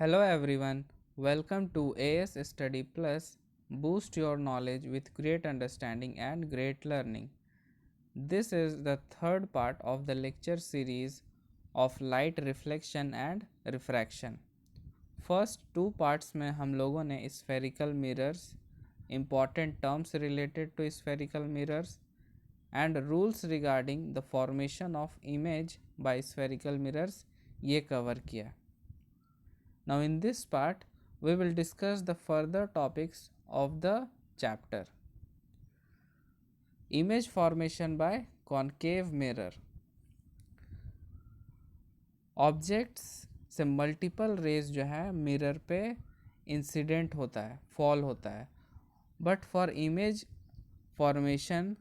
Hello everyone, welcome to AS Study Plus. Boost your knowledge with great understanding and great learning. This is the third part of the lecture series of light reflection and refraction. First two parts में हम लोगों ने spherical mirrors, important terms related to spherical mirrors and rules regarding the formation of image by spherical mirrors ये cover किया. Now in this part we will discuss the further topics of the chapter. Image formation by concave mirror. Objects से multiple raise जो है mirror पे incident होता है, fall होता है, बट फॉर इमेज फॉर्मेशन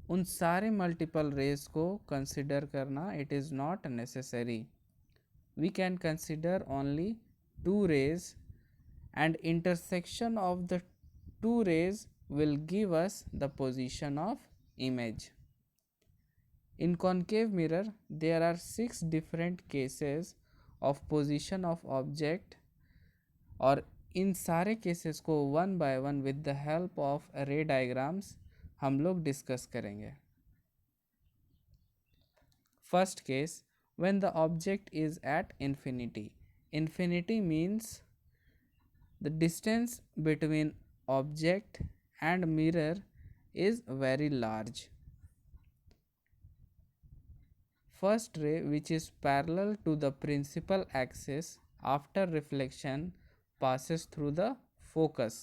उन सारे मल्टीपल रेज को कंसिडर करना it is not necessary. We can consider only two rays and intersection of the two rays will give us the position of image. In concave mirror there are 6 different cases of position of object और इन सारे cases को one by one with the help of रे diagrams हम लोग discuss करेंगे. First case when the object is at infinity. Infinity means the distance between object and mirror is very large. First ray which is parallel to the principal axis after reflection passes through the focus,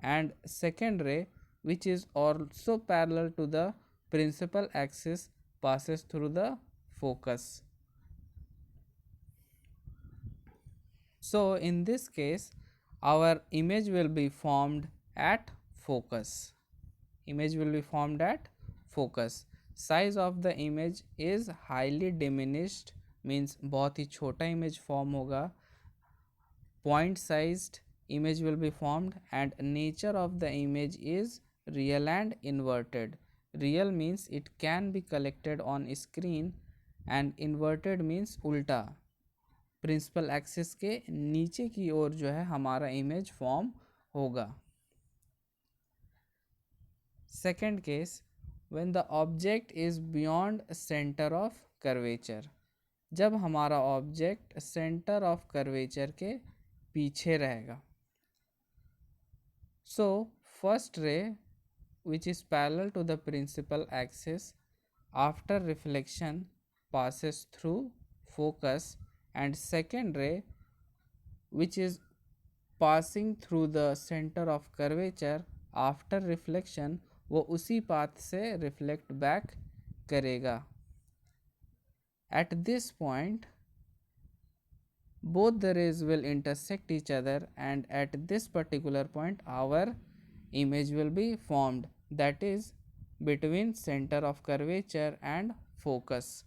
and second ray which is also parallel to the principal axis passes through the focus. So in this case our image will be formed at focus. Image will be formed at focus. Size of the image is highly diminished, means बहुत ही छोटा image form होगा. Point sized image will be formed and nature of the image is real and inverted. Real means it can be collected on screen and inverted means उल्टा, principal axis के नीचे की ओर जो है हमारा इमेज फॉर्म होगा. Second case when the object is beyond centre of curvature. जब हमारा ऑब्जेक्ट सेंटर ऑफ कर्वेचर के पीछे रहेगा. So first ray which is parallel to the principal axis after reflection passes through focus, and second ray which is passing through the center of curvature after reflection वो उसी path से reflect back करेगा. At this point both the rays will intersect each other and at this particular point our image will be formed, that is between center of curvature and focus.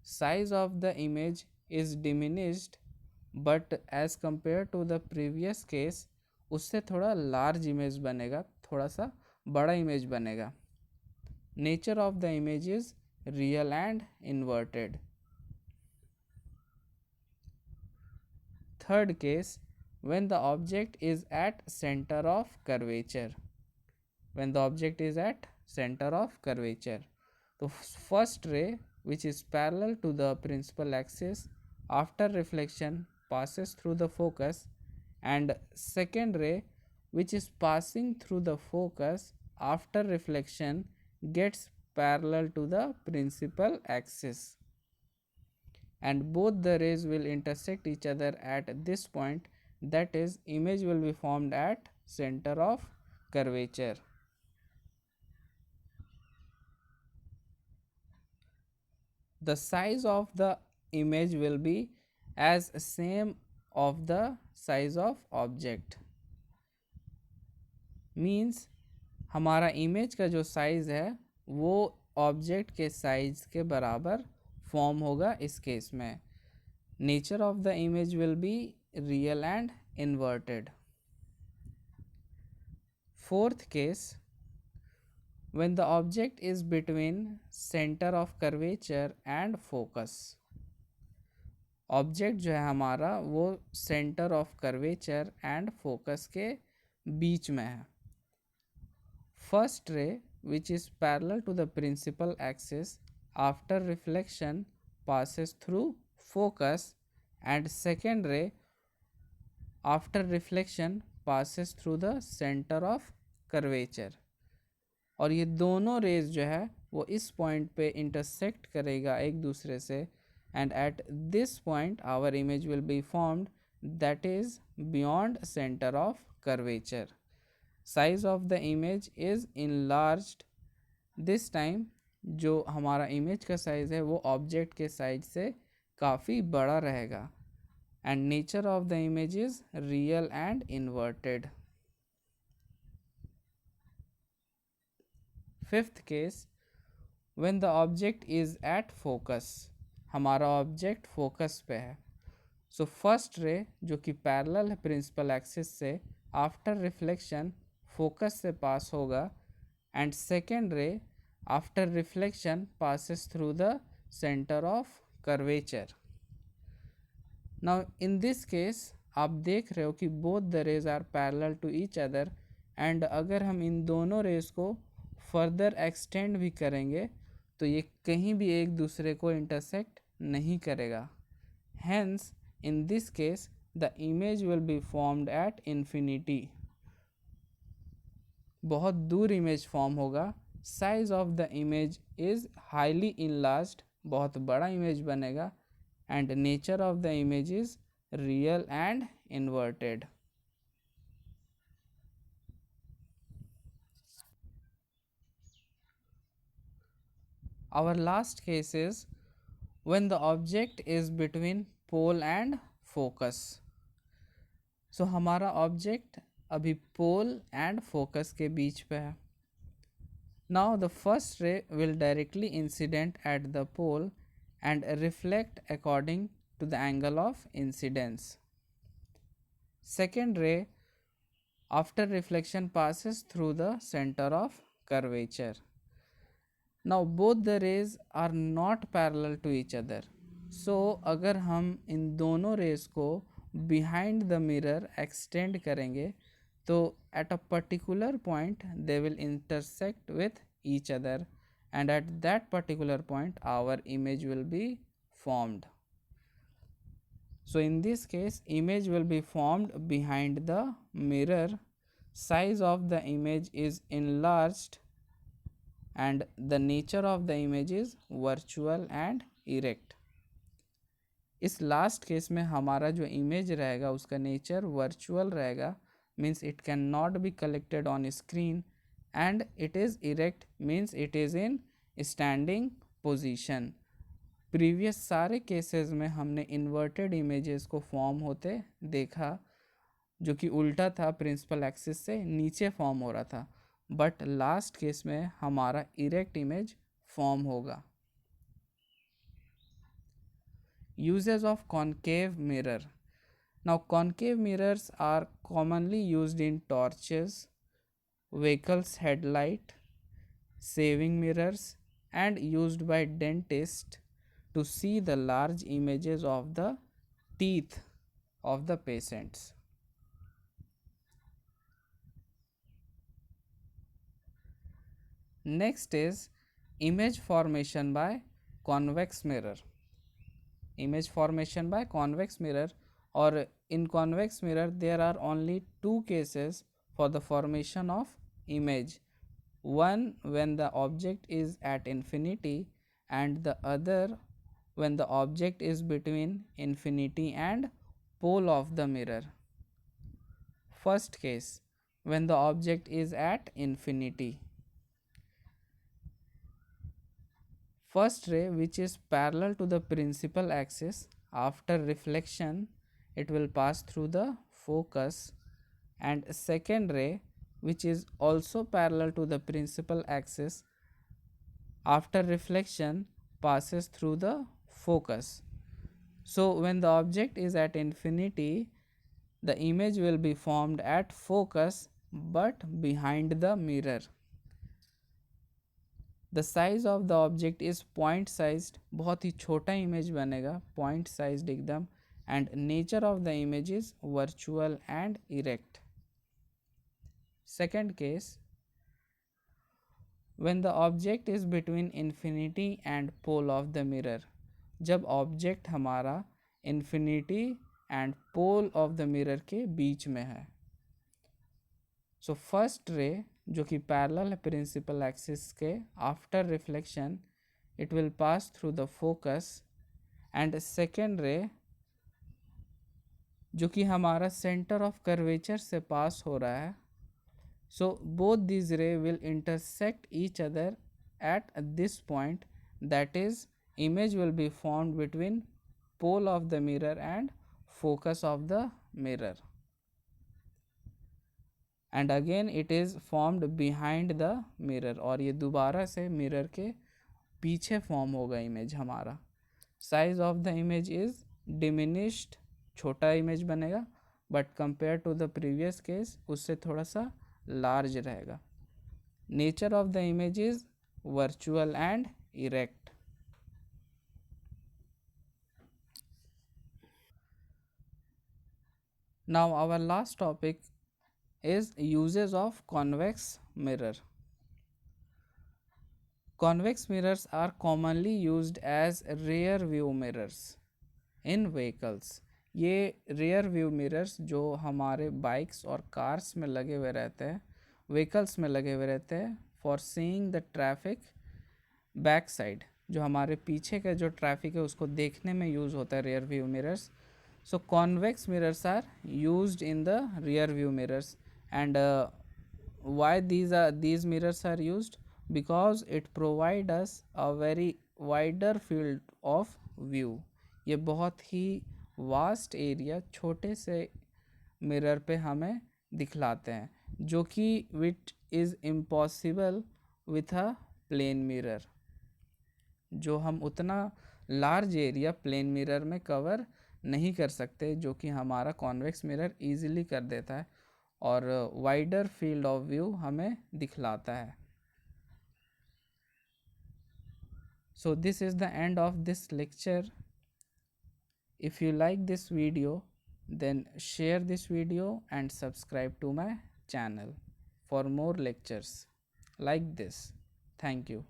Size of the image is diminished but as compared to the previous case उससे थोड़ा large image बनेगा, थोड़ा सा बड़ा image बनेगा. Nature of the image is real and inverted. Third case when the object is at center of curvature. When the object is at center of curvature, तो first ray which is parallel to the principal axis after reflection passes through the focus, and second ray which is passing through the focus after reflection gets parallel to the principal axis, and both the rays will intersect each other at this point, that is image will be formed at center of curvature. The size of the image will be as same of the size of object. Means हमारा image का जो size है वो object के size के बराबर form होगा इस केस में. Nature of the image will be real and inverted. Fourth case when the object is between center of curvature and focus. Object जो है हमारा वो centre of curvature and focus के बीच में है. First ray which is parallel to the principal axis after reflection passes through focus, and second ray after reflection passes through the center of curvature. और ये दोनों रेज जो है वो इस पॉइंट पे इंटरसेक्ट करेगा एक दूसरे से, and at this point our image will be formed that is beyond centre of curvature. Size of the image is enlarged. This time जो हमारा इमेज का साइज है वो ऑब्जेक्ट के साइज से काफ़ी बड़ा रहेगा, and nature of the image is real and inverted. Fifth case, when the object is at focus. हमारा ऑब्जेक्ट फोकस पे है. सो फर्स्ट रे जो कि पैरेलल है प्रिंसिपल एक्सिस से, आफ्टर रिफ्लेक्शन फोकस से पास होगा, and second ray after reflection passes through the centre of curvature. Now in this case आप देख रहे हो कि both the rays are parallel to each other, and अगर हम इन दोनों रेज को फर्दर एक्सटेंड भी करेंगे तो ये कहीं भी एक दूसरे को इंटरसेक्ट नहीं करेगा. Hence in this case the image will be formed at infinity. बहुत दूर इमेज फॉर्म होगा. Size of the image is highly enlarged. बहुत बड़ा इमेज बनेगा, and nature of the image is real and inverted. Our last case is when the object is between pole and focus. So हमारा object अभी pole and focus के बीच पे है. Now the first ray will directly incident at the pole and reflect according to the angle of incidence. Second ray after reflection passes through the center of curvature. Now both the rays are not parallel to each other. So अगर हम इन दोनों raise को behind the mirror extend करेंगे तो at a particular point they will intersect with each other, and at that particular point our image will be formed. So in this case image will be formed behind the mirror. Size of the image is enlarged and the nature of the image is virtual and erect. इस last case में हमारा जो image रहेगा उसका nature virtual रहेगा, means it can not be collected on screen, and it is erect means it is in standing position. Previous सारे cases में हमने इन्वर्टेड इमेजेस को फॉर्म होते देखा, जो कि उल्टा था, प्रिंसिपल एक्सिस से नीचे फॉर्म हो रहा था, बट लास्ट केस में हमारा इरेक्ट इमेज फॉर्म होगा. Uses of concave mirror. Now concave mirrors are commonly used in torches, vehicles headlight, saving mirrors, and used by dentists to see the large images of the teeth of the patients. Next is image formation by convex mirror. Image formation by convex mirror, or in convex mirror there are only two cases for the formation of image. One when the object is at infinity, and the other when the object is between infinity and pole of the mirror. First case, when the object is at infinity. First ray which is parallel to the principal axis, after reflection it will pass through the focus, and second ray which is also parallel to the principal axis, after reflection passes through the focus. So when the object is at infinity the image will be formed at focus but behind the mirror. The size of the object is point sized, बहुत ही छोटा image बनेगा, point sized एकदम. And nature of the image is virtual and erect. Second case, when the object is between infinity and pole of the mirror, जब object हमारा infinity and pole of the mirror के बीच में है. So first ray जो कि parallel है principal axis के, after reflection it will pass through the focus. And second रे जो कि हमारा सेंटर ऑफ कर्वेचर से पास हो रहा है. So both these rays will intersect each other at this point, that is image will be formed between pole of the mirror and focus of the mirror, and again it is formed behind the mirror. और ये दोबारा से mirror के पीछे form होगा image हमारा. Size of the image is diminished, छोटा image बनेगा, but compare to the previous case उससे थोड़ा सा लार्ज रहेगा. Nature of the image is virtual and erect. Now our last topic is uses of convex mirror. Convex mirrors are commonly used as rear view mirrors in vehicles. ये rear view mirrors जो हमारे bikes और cars में लगे हुए रहते हैं, vehicles में लगे हुए रहते हैं, for seeing the traffic back side, जो हमारे पीछे का जो ट्रैफिक है उसको देखने में यूज़ होता है rear view mirrors. So convex mirrors are used in the rear view mirrors. And why these mirrors are used? Because it provide us a very wider field of view. ये बहुत ही vast area छोटे से mirror पे हमें दिखलाते हैं, जो कि which is impossible with a plane mirror. जो हम उतना लार्ज एरिया प्लेन मिरर में कवर नहीं कर सकते, जो कि हमारा कॉन्वेक्स मिरर इजीली कर देता है और वाइडर फील्ड ऑफ व्यू हमें दिखलाता है. So this is the end of this lecture. If you like this video then share this video and subscribe to my channel for more lectures like this. Thank you.